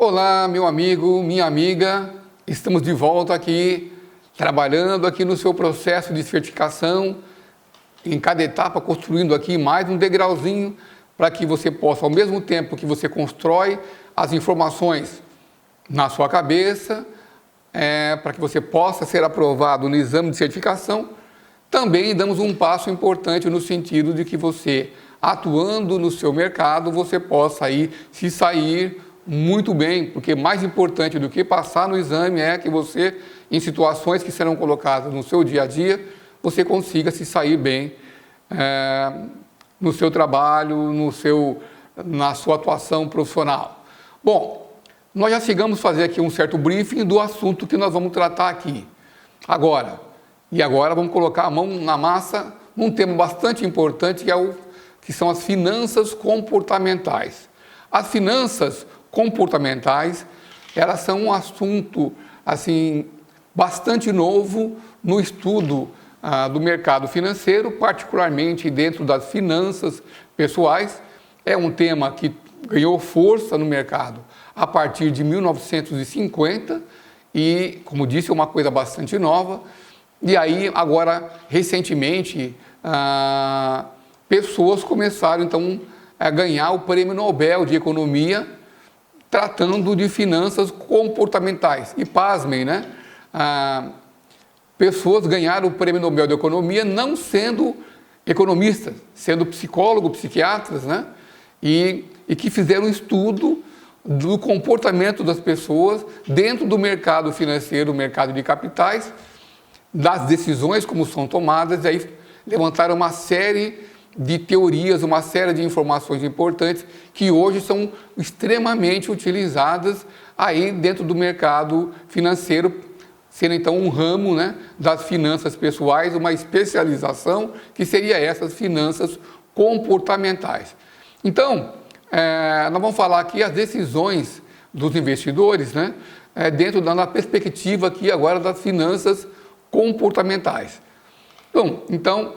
Olá, meu amigo, minha amiga, estamos de volta aqui, trabalhando aqui no seu processo de certificação, em cada etapa construindo aqui mais um degrauzinho para que você possa, ao mesmo tempo que você constrói as informações na sua cabeça, para que você possa ser aprovado no exame de certificação, também damos um passo importante no sentido de que você, atuando no seu mercado, você possa aí se sair muito bem, porque mais importante do que passar no exame é que você, em situações que serão colocadas no seu dia a dia, você consiga se sair bem no seu trabalho, na sua atuação profissional. Bom, nós já chegamos a fazer aqui um certo briefing do assunto que nós vamos tratar aqui. Agora vamos colocar a mão na massa num tema bastante importante que são as finanças comportamentais. As finanças comportamentais, elas são um assunto assim bastante novo no estudo do mercado financeiro, particularmente dentro das finanças pessoais. É um tema que ganhou força no mercado a partir de 1950 e, como disse, é uma coisa bastante nova. E aí, agora, recentemente, pessoas começaram, então, a ganhar o Prêmio Nobel de Economia tratando de finanças comportamentais. E pasmem, né? Pessoas ganharam o Prêmio Nobel de Economia não sendo economistas, sendo psicólogos, psiquiatras, né? E que fizeram um estudo do comportamento das pessoas dentro do mercado financeiro, mercado de capitais, das decisões como são tomadas, e aí levantaram uma série de teorias, uma série de informações importantes que hoje são extremamente utilizadas aí dentro do mercado financeiro, sendo então um ramo, né, das finanças pessoais, uma especialização que seria essas finanças comportamentais. Então, nós vamos falar aqui as decisões dos investidores, né, dentro da perspectiva aqui agora das finanças comportamentais. Bom, então,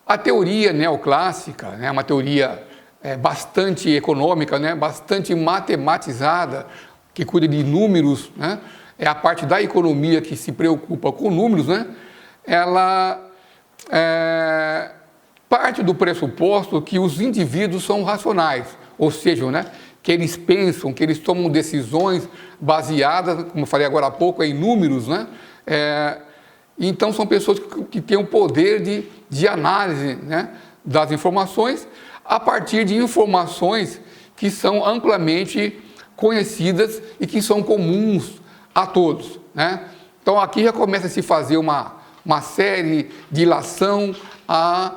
a teoria neoclássica, né, uma teoria bastante econômica, né, bastante matematizada, que cuida de números, né, é a parte da economia que se preocupa com números, né, ela parte do pressuposto que os indivíduos são racionais, ou seja, né, que eles pensam, que eles tomam decisões baseadas, como eu falei agora há pouco, em números, né, então são pessoas que têm o poder de análise, né, das informações a partir de informações que são amplamente conhecidas e que são comuns a todos, né? Então aqui já começa a se fazer uma série de ilação à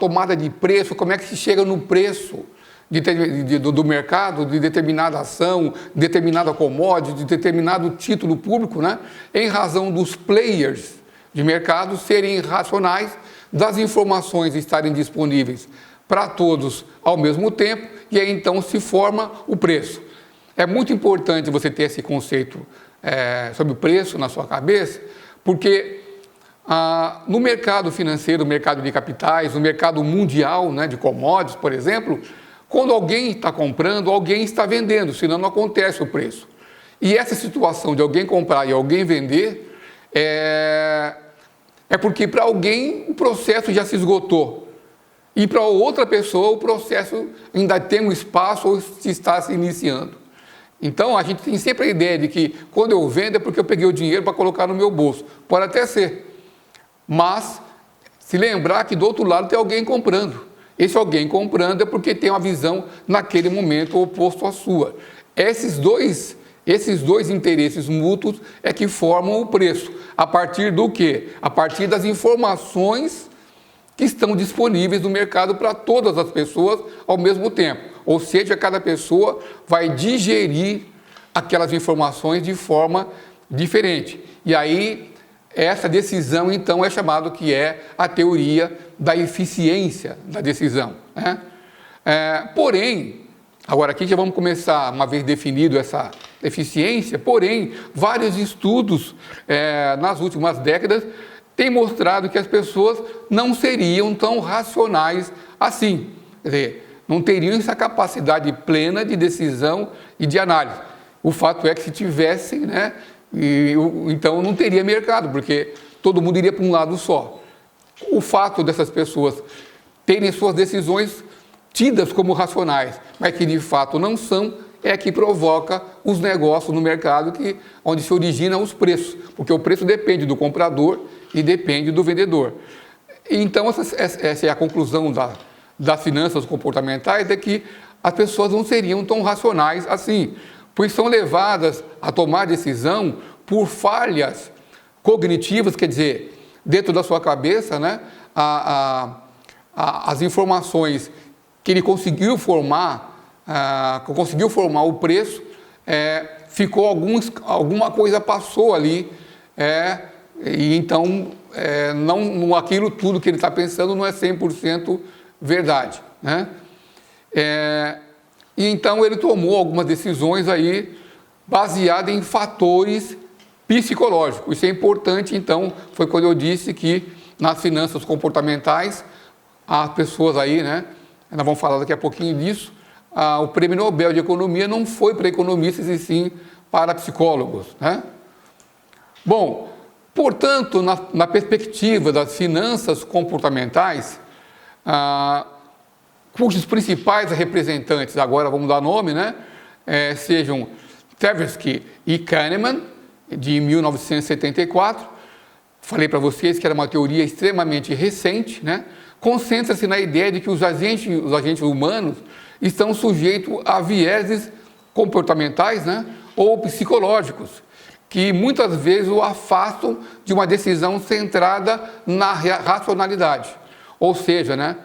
tomada de preço, como é que se chega no preço do mercado, de determinada ação, de determinada commodity, de determinado título público, né? Em razão dos players de mercado serem racionais, das informações estarem disponíveis para todos ao mesmo tempo, e aí então se forma o preço. É muito importante você ter esse conceito sobre o preço na sua cabeça, porque no mercado financeiro, no mercado de capitais, no mercado mundial, né, de commodities, por exemplo, quando alguém está comprando, alguém está vendendo, senão não acontece o preço. E essa situação de alguém comprar e alguém vender é porque para alguém o processo já se esgotou. E para outra pessoa o processo ainda tem um espaço ou está se iniciando. Então a gente tem sempre a ideia de que quando eu vendo é porque eu peguei o dinheiro para colocar no meu bolso. Pode até ser. Mas se lembrar que do outro lado tem alguém comprando. Esse alguém comprando é porque tem uma visão naquele momento oposto à sua. Esses dois interesses mútuos é que formam o preço. A partir do quê? A partir das informações que estão disponíveis no mercado para todas as pessoas ao mesmo tempo. Ou seja, cada pessoa vai digerir aquelas informações de forma diferente. E aí, essa decisão, então, é chamado que é a teoria da eficiência da decisão, né? Porém, agora aqui já vamos começar, uma vez definido essa eficiência, porém, vários estudos nas últimas décadas têm mostrado que as pessoas não seriam tão racionais assim. Quer dizer, não teriam essa capacidade plena de decisão e de análise. O fato é que se tivessem, né, então não teria mercado, porque todo mundo iria para um lado só. O fato dessas pessoas terem suas decisões tidas como racionais, mas que de fato não são, é que provoca os negócios no mercado, onde se originam os preços, porque o preço depende do comprador e depende do vendedor. Então, essa é a conclusão das finanças comportamentais, é que as pessoas não seriam tão racionais assim, pois são levadas a tomar decisão por falhas cognitivas, quer dizer, dentro da sua cabeça, né, as informações que ele conseguiu formar o preço, ficou alguma coisa passou ali, e então não aquilo tudo que ele está pensando não é 100% verdade, né? E então ele tomou algumas decisões aí baseadas em fatores psicológicos. Isso é importante, então, foi quando eu disse que nas finanças comportamentais, as pessoas aí, né, nós vamos falar daqui a pouquinho disso, o Prêmio Nobel de Economia não foi para economistas e sim para psicólogos, né? Bom, portanto, na perspectiva das finanças comportamentais, cujos principais representantes, agora vamos dar nome, né, sejam Tversky e Kahneman, de 1974, falei para vocês que era uma teoria extremamente recente, né, concentra-se na ideia de que os agentes humanos estão sujeitos a vieses comportamentais, né, ou psicológicos, que muitas vezes o afastam de uma decisão centrada na racionalidade. Ou seja, né,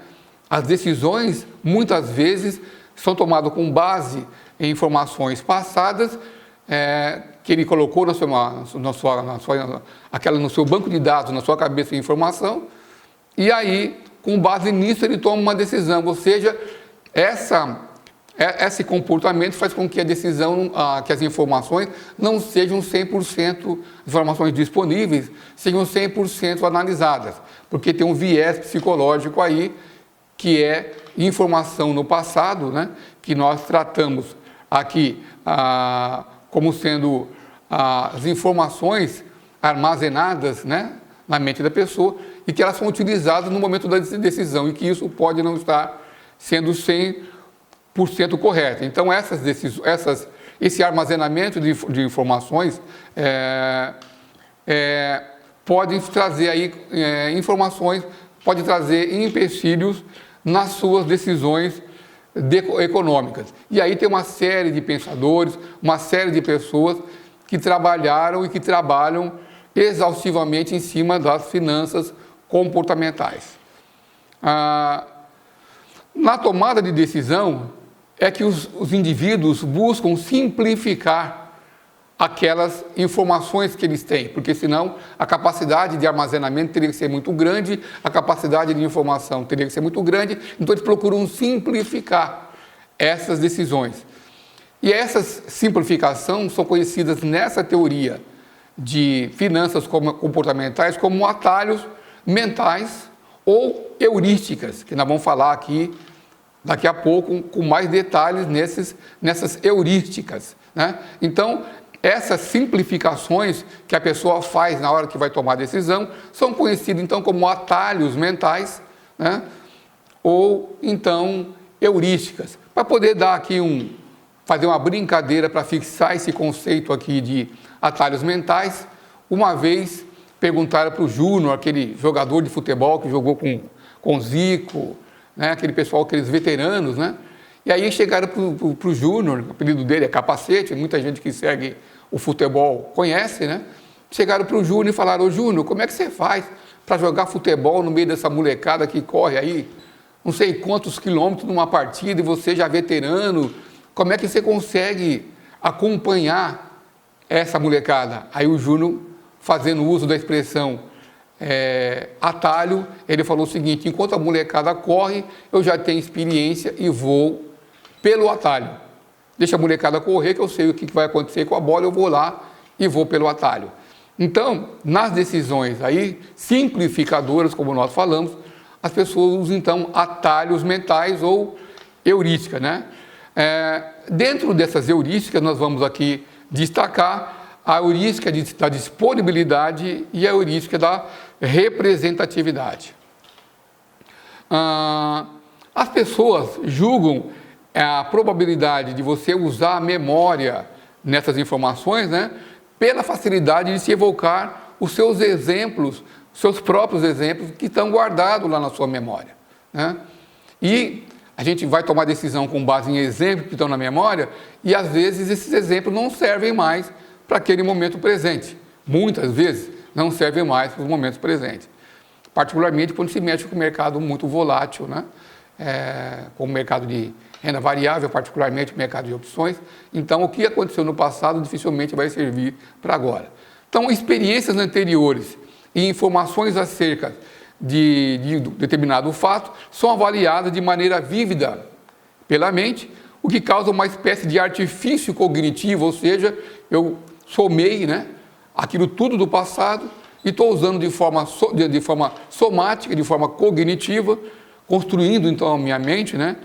as decisões muitas vezes são tomadas com base em informações passadas, que ele colocou no seu banco de dados, na sua cabeça de informação, e aí, com base nisso, ele toma uma decisão. Ou seja, esse comportamento faz com que a decisão, que as informações não sejam 100% informações disponíveis, sejam 100% analisadas, porque tem um viés psicológico aí, que é informação no passado, né, que nós tratamos aqui como sendo as informações armazenadas, né, na mente da pessoa, e que elas são utilizadas no momento da decisão, e que isso pode não estar sendo 100% correto. Então, esse armazenamento de informações pode trazer aí informações, pode trazer empecilhos nas suas decisões econômicas. E aí tem uma série de pensadores, uma série de pessoas que trabalharam e que trabalham exaustivamente em cima das finanças comportamentais. Na tomada de decisão é que os indivíduos buscam simplificar aquelas informações que eles têm, porque senão a capacidade de armazenamento teria que ser muito grande, a capacidade de informação teria que ser muito grande, então eles procuram simplificar essas decisões. E essas simplificações são conhecidas nessa teoria de finanças comportamentais como atalhos mentais ou heurísticas, que nós vamos falar aqui daqui a pouco com mais detalhes nessas heurísticas, né? Então, essas simplificações que a pessoa faz na hora que vai tomar a decisão são conhecidas então como atalhos mentais, né? Ou então heurísticas. Para poder dar aqui fazer uma brincadeira para fixar esse conceito aqui de atalhos mentais, uma vez perguntaram para o Júnior, aquele jogador de futebol que jogou com Zico, né? Aquele pessoal, aqueles veteranos, né? E aí chegaram para o Júnior, o apelido dele é Capacete, muita gente que segue o futebol conhece, né? Chegaram para o Júnior e falaram: ô Júnior, como é que você faz para jogar futebol no meio dessa molecada que corre aí não sei quantos quilômetros numa partida e você já veterano, como é que você consegue acompanhar essa molecada? Aí o Júnior, fazendo uso da expressão atalho, ele falou o seguinte: enquanto a molecada corre, eu já tenho experiência e vou pelo atalho. Deixa a molecada correr, que eu sei o que vai acontecer com a bola, eu vou lá e vou pelo atalho. Então, nas decisões aí, simplificadoras, como nós falamos, as pessoas usam então atalhos mentais ou heurística, né? Dentro dessas heurísticas, nós vamos aqui destacar a heurística da disponibilidade e a heurística da representatividade. As pessoas julgam a probabilidade de você usar a memória nessas informações, né, pela facilidade de se evocar os seus exemplos, seus próprios exemplos que estão guardados lá na sua memória, né? E a gente vai tomar decisão com base em exemplos que estão na memória e, às vezes, esses exemplos não servem mais para aquele momento presente. Muitas vezes, não servem mais para os momentos presentes. Particularmente quando se mexe com o mercado muito volátil, né? Como o mercado de renda variável, particularmente o mercado de opções. Então, o que aconteceu no passado dificilmente vai servir para agora. Então, experiências anteriores e informações acerca de determinado fato são avaliadas de maneira vívida pela mente, o que causa uma espécie de artifício cognitivo, ou seja, eu somei, né, aquilo tudo do passado e estou usando de forma somática, de forma cognitiva, construindo então a minha mente, né,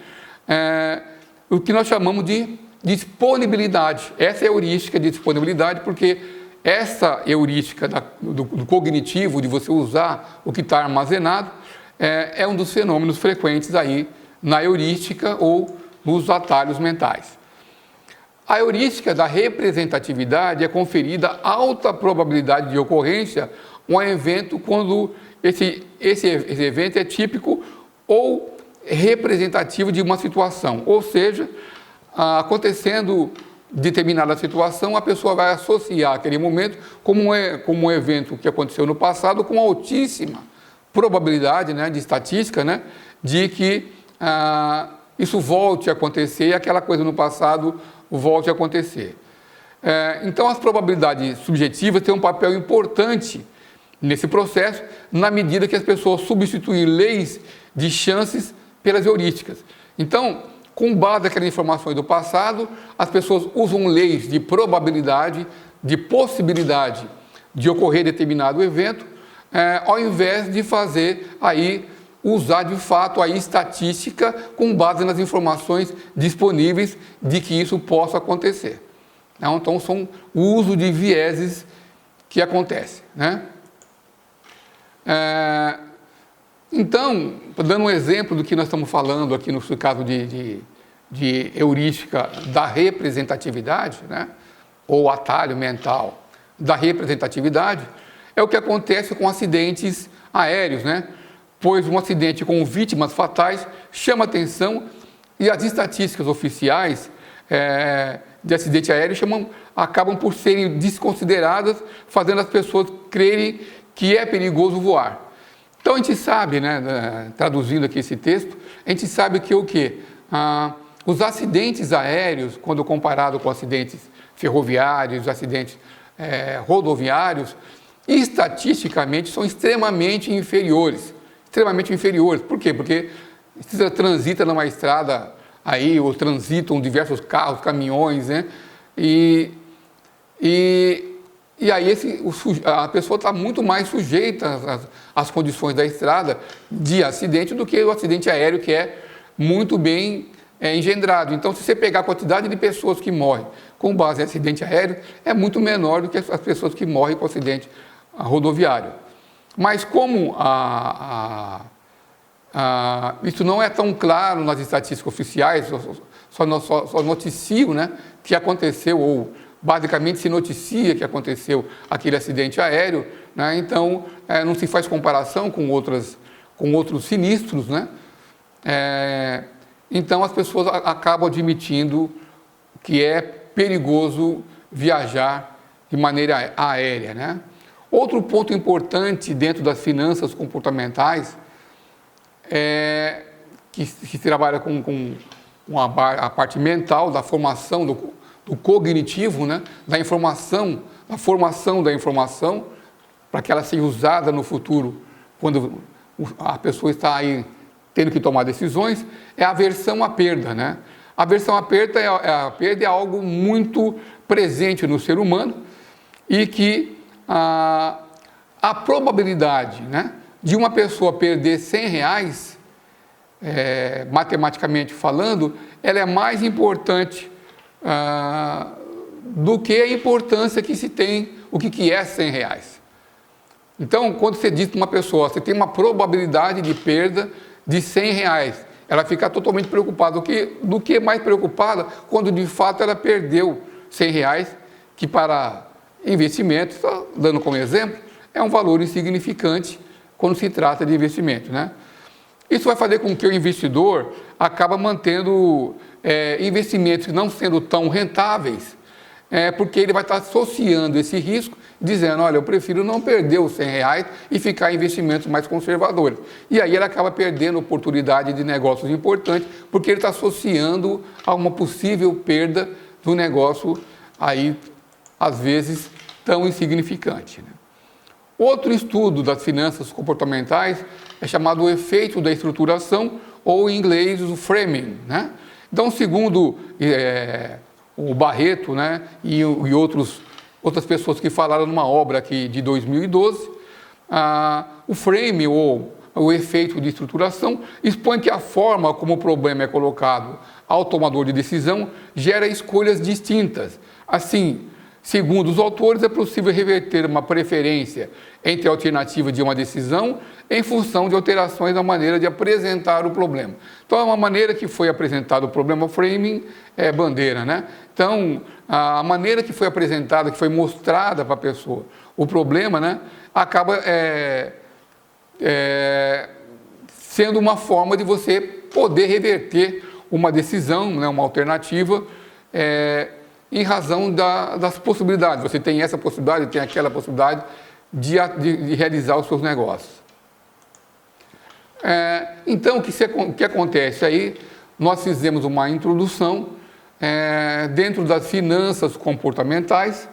o que nós chamamos de disponibilidade. Essa é a heurística de disponibilidade, porque essa heurística do cognitivo, de você usar o que está armazenado, é um dos fenômenos frequentes aí na heurística ou nos atalhos mentais. A heurística da representatividade é conferida alta probabilidade de ocorrência um evento quando esse evento é típico ou representativo de uma situação, ou seja, acontecendo determinada situação, a pessoa vai associar aquele momento como um evento que aconteceu no passado com altíssima probabilidade, né, de estatística, né, de que isso volte a acontecer e aquela coisa no passado volte a acontecer. Então, as probabilidades subjetivas têm um papel importante nesse processo, na medida que as pessoas substituem leis de chances pelas heurísticas. Então, com base naquelas informações do passado, as pessoas usam leis de probabilidade, de possibilidade de ocorrer determinado evento, ao invés de usar de fato a estatística com base nas informações disponíveis de que isso possa acontecer. Então, são o uso de vieses que acontece, né? Então, dando um exemplo do que nós estamos falando aqui no caso de heurística da representatividade, né, ou atalho mental da representatividade, é o que acontece com acidentes aéreos, né? Pois um acidente com vítimas fatais chama atenção e as estatísticas oficiais de acidente aéreo acabam por serem desconsideradas, fazendo as pessoas crerem que é perigoso voar. Então, a gente sabe, né, traduzindo aqui esse texto, a gente sabe que o quê? Os acidentes aéreos, quando comparado com acidentes ferroviários, acidentes rodoviários, estatisticamente são extremamente inferiores. Extremamente inferiores. Por quê? Porque você transita numa estrada aí, ou transitam diversos carros, caminhões, né? E aí a pessoa está muito mais sujeita às condições da estrada de acidente do que o acidente aéreo, que é muito bem engendrado. Então, se você pegar a quantidade de pessoas que morrem com base em acidente aéreo, é muito menor do que as pessoas que morrem com acidente rodoviário. Mas como isso não é tão claro nas estatísticas oficiais, só noticiam, né, que aconteceu, ou basicamente se noticia que aconteceu aquele acidente aéreo, né, então não se faz comparação com outros sinistros, né? Então as pessoas acabam admitindo que é perigoso viajar de maneira aérea, né? Outro ponto importante dentro das finanças comportamentais que se trabalha com a parte mental, da formação do cognitivo, né? Da informação, da formação da informação, para que ela seja usada no futuro, quando a pessoa está aí tendo que tomar decisões, é a aversão à perda, né? A aversão à perda é algo muito presente no ser humano e que a probabilidade, né, de uma pessoa perder R$100 matematicamente falando, ela é mais importante do que a importância que se tem, o que é 100 reais. Então, quando você diz para uma pessoa, você tem uma probabilidade de perda de 100 reais, ela fica totalmente preocupada. Do que mais preocupada quando de fato ela perdeu 100 reais, que para investimento, só dando como exemplo, é um valor insignificante quando se trata de investimento, né? Isso vai fazer com que o investidor acaba mantendo investimentos não sendo tão rentáveis, porque ele vai estar associando esse risco, dizendo, olha, eu prefiro não perder os 100 reais e ficar em investimentos mais conservadores. E aí ele acaba perdendo oportunidade de negócios importantes, porque ele está associando a uma possível perda do negócio aí, às vezes, tão insignificante, né? Outro estudo das finanças comportamentais é chamado o efeito da estruturação, ou em inglês o framing, né? Então, segundo o Barreto, né, e outras pessoas que falaram numa obra aqui de 2012, o framing, ou o efeito de estruturação, expõe que a forma como o problema é colocado ao tomador de decisão gera escolhas distintas. Assim, segundo os autores, é possível reverter uma preferência entre a alternativa de uma decisão em função de alterações na maneira de apresentar o problema. Então, é uma maneira que foi apresentado o problema, framing é bandeira, né? Então, a maneira que foi apresentada, que foi mostrada para a pessoa o problema, né, acaba sendo uma forma de você poder reverter uma decisão, né, uma alternativa, em razão das possibilidades. Você tem essa possibilidade, tem aquela possibilidade de realizar os seus negócios. Então, o que acontece aí? Nós fizemos uma introdução dentro das finanças comportamentais,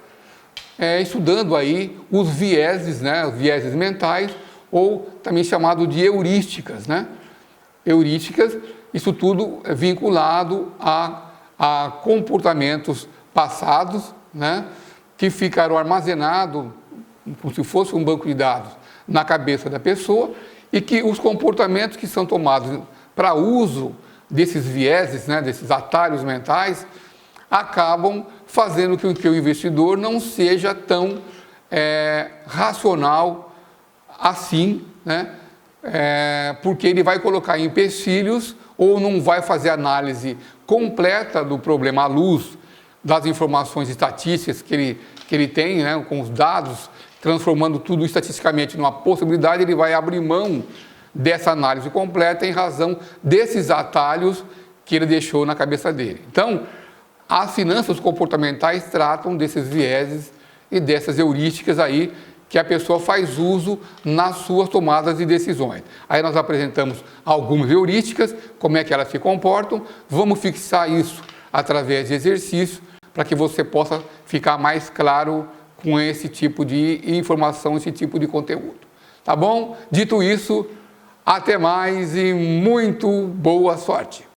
estudando aí os vieses, né, os vieses mentais, ou também chamado de heurísticas, né? Heurísticas, isso tudo é vinculado a comportamentos passados, né, que ficaram armazenados, como se fosse um banco de dados, na cabeça da pessoa, e que os comportamentos que são tomados para uso desses vieses, né, desses atalhos mentais, acabam fazendo com que o investidor não seja tão racional assim, né, porque ele vai colocar empecilhos ou não vai fazer análise completa do problema à luz das informações estatísticas que ele tem, né, com os dados, transformando tudo estatisticamente numa possibilidade, ele vai abrir mão dessa análise completa em razão desses atalhos que ele deixou na cabeça dele. Então, as finanças comportamentais tratam desses vieses e dessas heurísticas aí que a pessoa faz uso nas suas tomadas de decisões. Aí nós apresentamos algumas heurísticas, como é que elas se comportam, vamos fixar isso através de exercício, para que você possa ficar mais claro com esse tipo de informação, esse tipo de conteúdo. Tá bom? Dito isso, até mais e muito boa sorte!